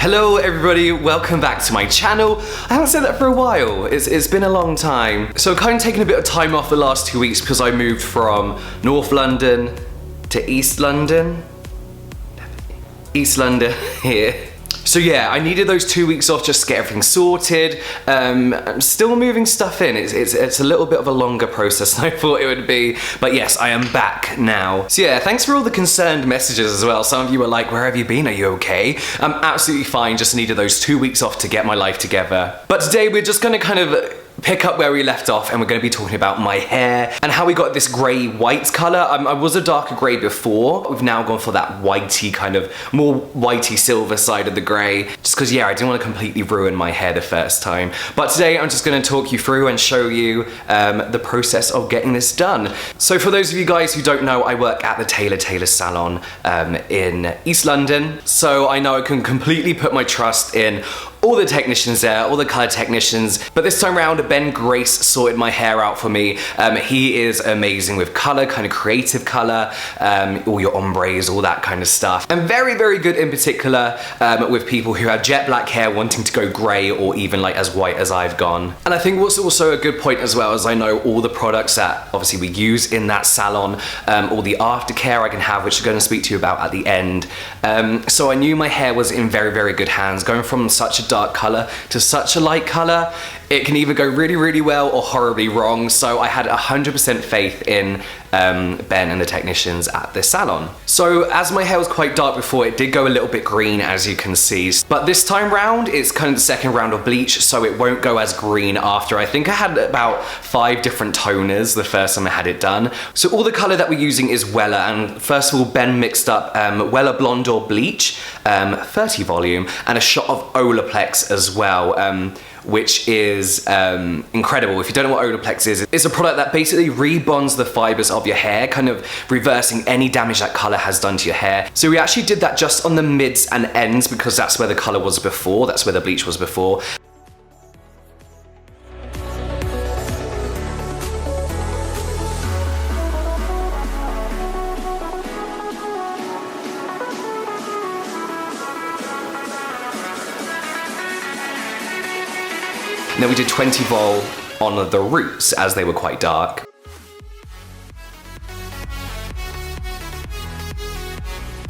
Hello everybody, welcome back to my channel. I haven't said that for a while, it's been a long time. So I've kind of taken a bit of time off the last 2 weeks because I moved from North London to East London. East London here. So yeah, I needed those 2 weeks off just to get everything sorted. I'm still moving stuff in. It's a little bit of a longer process than I thought it would be. But yes, I am back now. So yeah, thanks for all the concerned messages as well. Some of you were like, where have you been? Are you okay? I'm absolutely fine, just needed those 2 weeks off to get my life together. But today we're just gonna kind of pick up where we left off and we're going to be talking about my hair and how we got this grey white colour. I was a darker grey before. We've now gone for that whitey kind of more whitey silver side of the grey just because yeah, I didn't want to completely ruin my hair the first time. But today I'm just going to talk you through and show you the process of getting this done. So for those of you guys who don't know, I work at the Taylor salon in East London. So I know I can completely put my trust in all the technicians there, all the colour technicians. But this time around, Ben Grace sorted my hair out for me. He is amazing with colour, kind of creative colour, all your ombres, all that kind of stuff. And very, very good in particular with people who have jet black hair wanting to go grey or even like as white as I've gone. And I think what's also a good point as well is I know all the products that obviously we use in that salon, all the aftercare I can have, which I'm going to speak to you about at the end. So I knew my hair was in very, very good hands. Going from such a dark colour to such a light colour, it can either go really, really well or horribly wrong. So I had 100% faith in Ben and the technicians at this salon. So as my hair was quite dark before, it did go a little bit green, as you can see. But this time round, it's kind of the second round of bleach, so it won't go as green after. I think I had about 5 different toners the first time I had it done. So all the colour that we're using is Weller, and first of all, Ben mixed up Weller Blonde or Bleach, 30 volume, and a shot of Olaplex as well. Which is incredible. If you don't know what Olaplex is, it's a product that basically rebonds the fibers of your hair, kind of reversing any damage that color has done to your hair. So we actually did that just on the mids and ends because that's where the color was before, that's where the bleach was before. And then we did 20 vol on the roots as they were quite dark.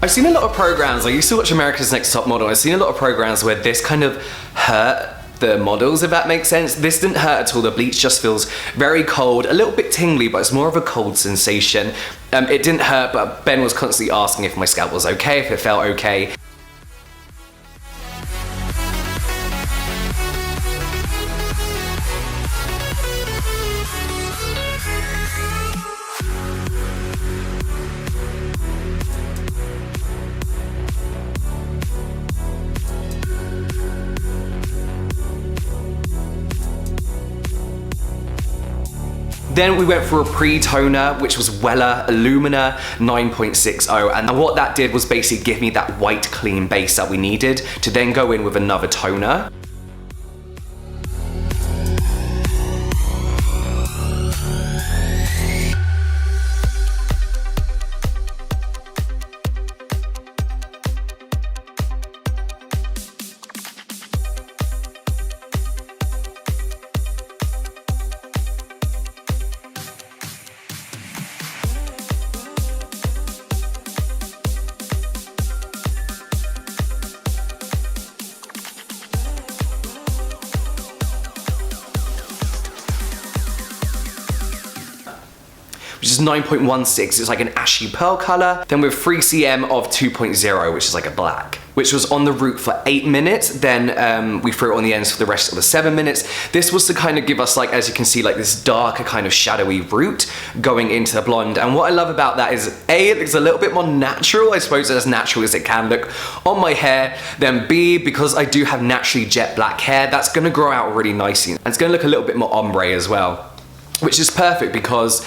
I've seen a lot of programs, I used to watch America's Next Top Model, I've seen a lot of programs where this kind of hurt the models, if that makes sense. This didn't hurt at all. The bleach just feels very cold, a little bit tingly, but it's more of a cold sensation. It didn't hurt, but Ben was constantly asking if my scalp was okay, if it felt okay. Then we went for a pre-toner, which was Weller Illumina 9.60, and what that did was basically give me that white clean base that we needed to then go in with another toner. Which is 9.16, it's like an ashy pearl color. Then with 3 cm of 2.0, which is like a black, which was on the root for 8 minutes. Then we threw it on the ends for the rest of the 7 minutes. This was to kind of give us, like, as you can see, like this darker kind of shadowy root going into the blonde. And what I love about that is A, it looks a little bit more natural, I suppose as natural as it can look on my hair. Then B, because I do have naturally jet black hair, that's gonna grow out really nicely. And it's gonna look a little bit more ombre as well, which is perfect because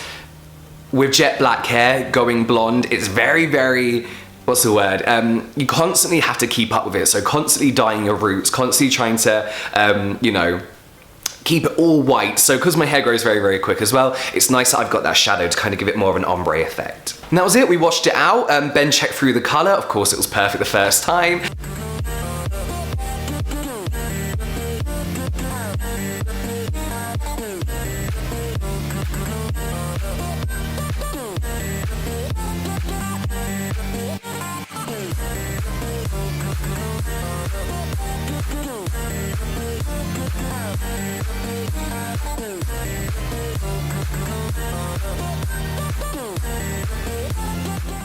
with jet black hair going blonde, it's very, very, what's the word? You constantly have to keep up with it. So constantly dyeing your roots, constantly trying to, you know, keep it all white. So because my hair grows very, very quick as well, it's nice that I've got that shadow to kind of give it more of an ombre effect. And that was it, we washed it out. Ben checked through the color. Of course, it was perfect the first time.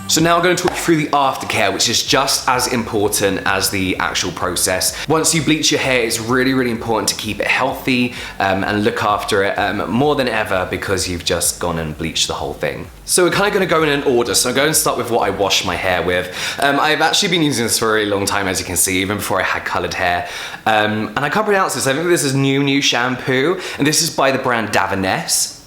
So now I'm going to talk you through the aftercare, which is just as important as the actual process. Once you bleach your hair, it's really, really important to keep it healthy and look after it more than ever, because you've just gone and bleached the whole thing. So we're kind of going to go in an order. So I'm going to start with what I wash my hair with. I've actually been using this for a really long time, as you can see, even before I had colored hair. And I can't pronounce this. I think this is new shampoo, and this is by the brand Davines.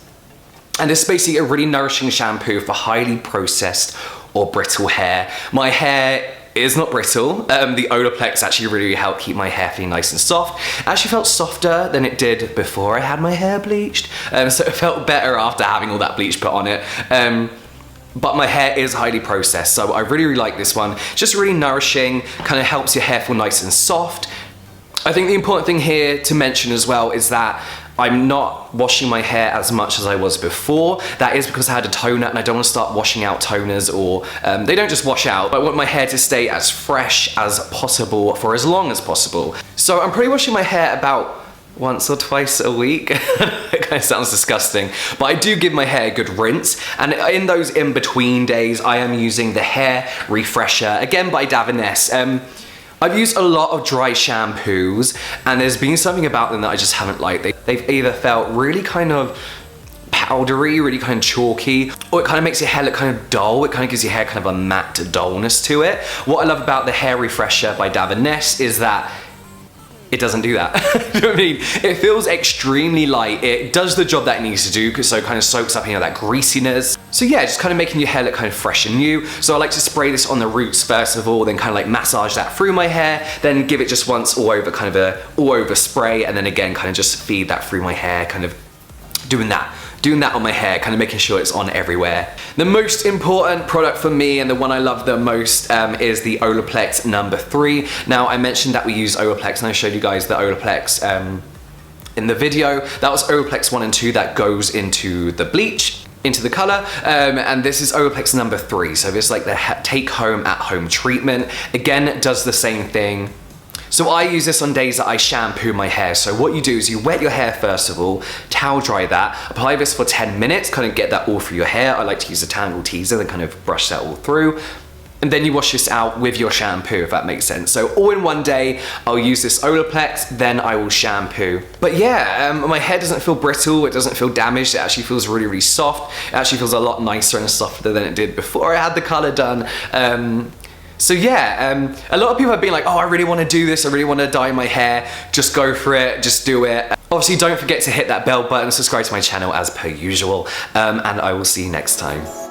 And this is basically a really nourishing shampoo for highly processed or brittle hair. My hair is not brittle. The Olaplex actually really helped keep my hair feeling nice and soft. It actually felt softer than it did before I had my hair bleached. So it felt better after having all that bleach put on it. But my hair is highly processed, so I really, really like this one. Just really nourishing, kind of helps your hair feel nice and soft. I think the important thing here to mention as well is that I'm not washing my hair as much as I was before. That is because I had a toner, and I don't want to start washing out toners, or they don't just wash out. I want my hair to stay as fresh as possible for as long as possible. So I'm probably washing my hair about once or twice a week. It kind of sounds disgusting, but I do give my hair a good rinse. And in those in-between days, I am using the Hair Refresher, again by Davines. I've used a lot of dry shampoos, and there's been something about them that I just haven't liked. They've either felt really kind of powdery, really kind of chalky, or it kind of makes your hair look kind of dull. It kind of gives your hair kind of a matte dullness to it. What I love about the Hair Refresher by Davines is that it doesn't do that. You know what I mean? It feels extremely light. It does the job that it needs to do, so it kind of soaks up, you know, that greasiness. So yeah, just kind of making your hair look kind of fresh and new. So I like to spray this on the roots first of all, then kind of like massage that through my hair, then give it just once all over, kind of a all over spray, and then again kind of just feed that through my hair, kind of doing that on my hair, kind of making sure it's on everywhere. The most important product for me, and the one I love the most, is the Olaplex number 3. Now, I mentioned that we use Olaplex, and I showed you guys the Olaplex in the video. That was Olaplex 1 and 2 that goes into the bleach, into the color, and this is Olaplex number 3. So this is like the take-home at-home treatment. Again, it does the same thing. So I use this on days that I shampoo my hair. So what you do is you wet your hair first of all, towel dry that, apply this for 10 minutes, kind of get that all through your hair. I like to use a Tangle Teaser, then kind of brush that all through. And then you wash this out with your shampoo, if that makes sense. So all in one day, I'll use this Olaplex, then I will shampoo. But yeah, my hair doesn't feel brittle, it doesn't feel damaged, it actually feels really, really soft. It actually feels a lot nicer and softer than it did before I had the color done. So yeah, a lot of people have been like, oh, I really want to do this, I really want to dye my hair. Just go for it, just do it. Obviously, don't forget to hit that bell button, subscribe to my channel as per usual, and I will see you next time.